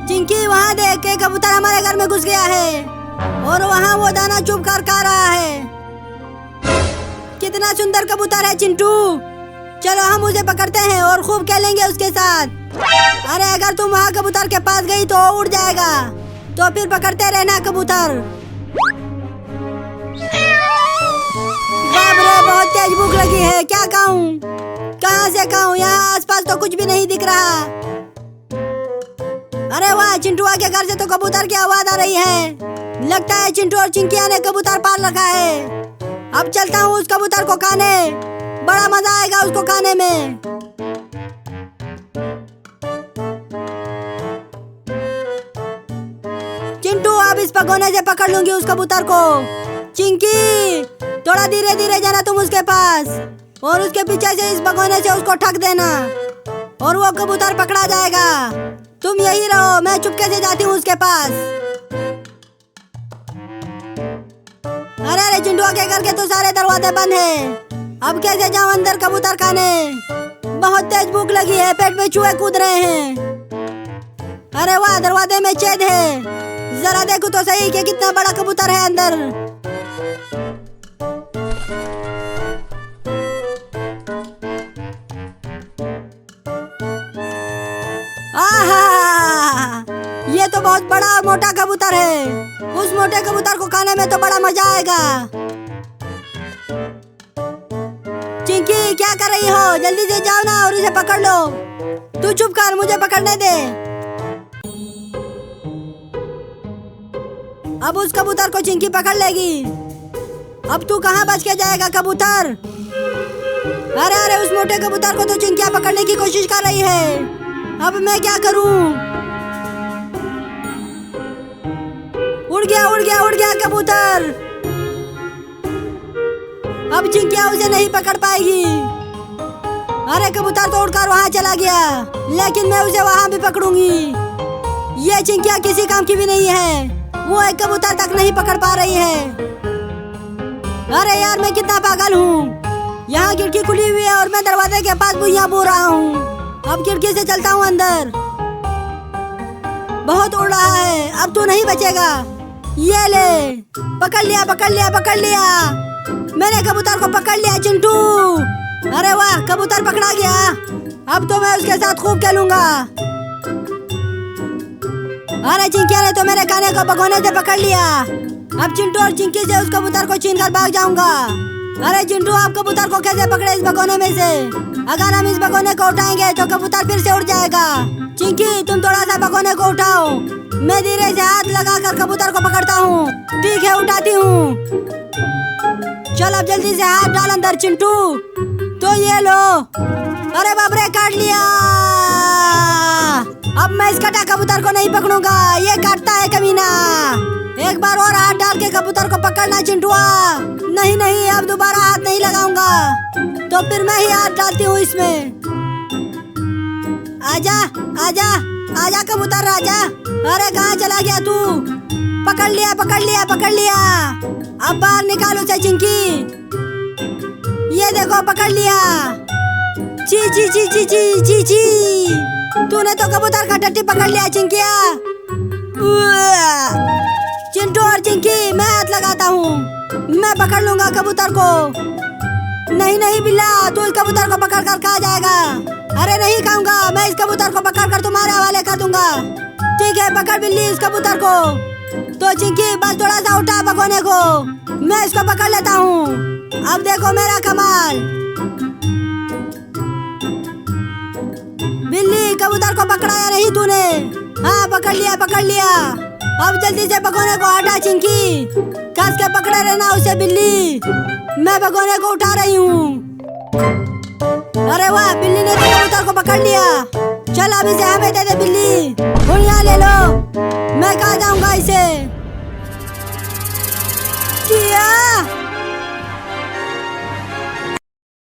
चिंकी वहाँ देख के कबूतर हमारे घर में घुस गया है और वहाँ वो दाना चुप कर खा रहा है। कितना सुंदर कबूतर है चिंटू। चलो हम उसे पकड़ते हैं और खूब खेलेंगे उसके साथ। अरे अगर तुम वहाँ कबूतर के पास गई तो उड़ जाएगा, तो फिर पकड़ते रहना कबूतर। बाप रे बहुत तेज भूख लगी है, क्या खाऊं? कहाँ से खाऊं? यहाँ आसपास तो कुछ भी नहीं दिख रहा। अरे वाह, चिंटुआ के घर से तो कबूतर की आवाज आ रही है। लगता है चिंटू और चिंकिया ने कबूतर पाल रखा है। अब चलता हूँ उस कबूतर को खाने, बड़ा मजा आएगा उसको खाने में। चिंटू अब इस भगोने से पकड़ लूंगी उस कबूतर को। चिंकी थोड़ा धीरे धीरे जाना तुम उसके पास और उसके पीछे से इस भगोने से उसको ठग देना और वो कबूतर पकड़ा जाएगा। तुम यही रहो, मैं चुपके से जाती हूँ उसके पास। अरे अरे चिंटुआ के घर के तो सारे दरवाजे बंद हैं। अब कैसे जाऊँ अंदर कबूतर खाने? बहुत तेज भूख लगी है, पेट में चूहे कूद रहे हैं। अरे वाह, दरवाजे में छेद है, जरा देखो तो सही कि कितना बड़ा कबूतर है अंदर। आहा, ये तो बहुत बड़ा और मोटा कबूतर है। उस मोटे कबूतर को खाने में तो बड़ा मजा आएगा। चिंकी क्या कर रही हो? जल्दी से जाओ ना और उसे पकड़ लो। तू चुप कर, मुझे पकड़ने दे। अब उस कबूतर को चिंकी पकड़ लेगी। अब तू कहाँ बच के जाएगा कबूतर? अरे अरे उस मोटे कबूतर को तो चिंकिया पकड़ने की कोशिश कर रही है। अब मैं क्या करूं? उड़ गया कबूतर। अब चिंकिया उसे नहीं पकड़ पाएगी। अरे कबूतर तो उड़कर वहां चला गया, लेकिन मैं उसे वहां भी पकड़ूंगी। ये चिंकिया किसी काम की भी नहीं है, वो एक कबूतर तक नहीं पकड़ पा रही है। अरे यार मैं कितना पागल हूँ। यहाँ खिड़की खुली हुई है और मैं दरवाजे के पास बुइयां बो रहा हूँ। अब खिड़की से चलता हूँ अंदर। बहुत उड़ रहा है, अब तू नहीं बचेगा। ये ले, पकड़ लिया। मैंने कबूतर को पकड़ लिया चिंटू। अरे वाह, कबूतर पकड़ा गया। अब तो मैं उसके साथ खूब खेलूंगा। अरे चिंकिया ने तो मेरे खाने को भगोने से पकड़ लिया। अब चिंटू और चिंकी से उस कबूतर को छीनकर भाग जाऊंगा। अरे चिंटू, आप कबूतर को कैसे पकड़े इस भगोने में से? अगर हम इस भगोने को उठाएंगे तो कबूतर फिर से उड़ जाएगा। चिंकी तुम थोड़ा सा भगोने को उठाओ, मैं धीरे से हाथ लगाकर कबूतर को पकड़ता हूँ। ठीक है, उठाती हूँ। चल अब जल्दी से हाथ डाल अंदर चिंटू। तो ये लो। अरे बाप रे, काट लिया। अब मैं इस कटा कबूतर को नहीं पकड़ूंगा, ये काटता है कमीना। एक बार और हाथ डाल के कबूतर को पकड़ना चिंटुआ। नहीं, अब दोबारा हाथ नहीं लगाऊंगा। तो फिर मैं ही हाथ डालती हूँ इसमें। आजा कबूतर राजा। अरे कहाँ चला गया तू? पकड़ लिया। अब बाहर निकालो उसे चिंकी। ये देखो, पकड़ लिया। ची। तूने तो कबूतर का टट्टी पकड़ लिया चिंकिया। चिंटू और चिंकी, मैं हाथ लगाता हूँ, मैं पकड़ लूंगा कबूतर को। नहीं बिल्ला, तू इस कबूतर को पकड़ कर खा जाएगा। अरे नहीं खाऊंगा, मैं इस कबूतर को पकड़ कर तुम्हारे हवाले कर दूंगा। ठीक है, पकड़ बिल्ली इस कबूतर को। तो चिंकी बस थोड़ा सा उठा भगोने को, मैं इसको पकड़ लेता हूँ। अब देखो मेरा कमाल। बिल्ली, कबूतर को पकड़ा या नहीं तूने? हाँ, पकड़ लिया। अब जल्दी से भगोने को हटा चिंकी, कस के पकड़े रहना उसे बिल्ली। मैं भगोने को उठा रही हूँ। अरे वाह, बिल्ली ने तो कबूतर को पकड़ लिया। चल अब इसे हमें दे दे बिल्ली। बुनिया ले लो, मैं कहाँ जाऊंगा इसे। किया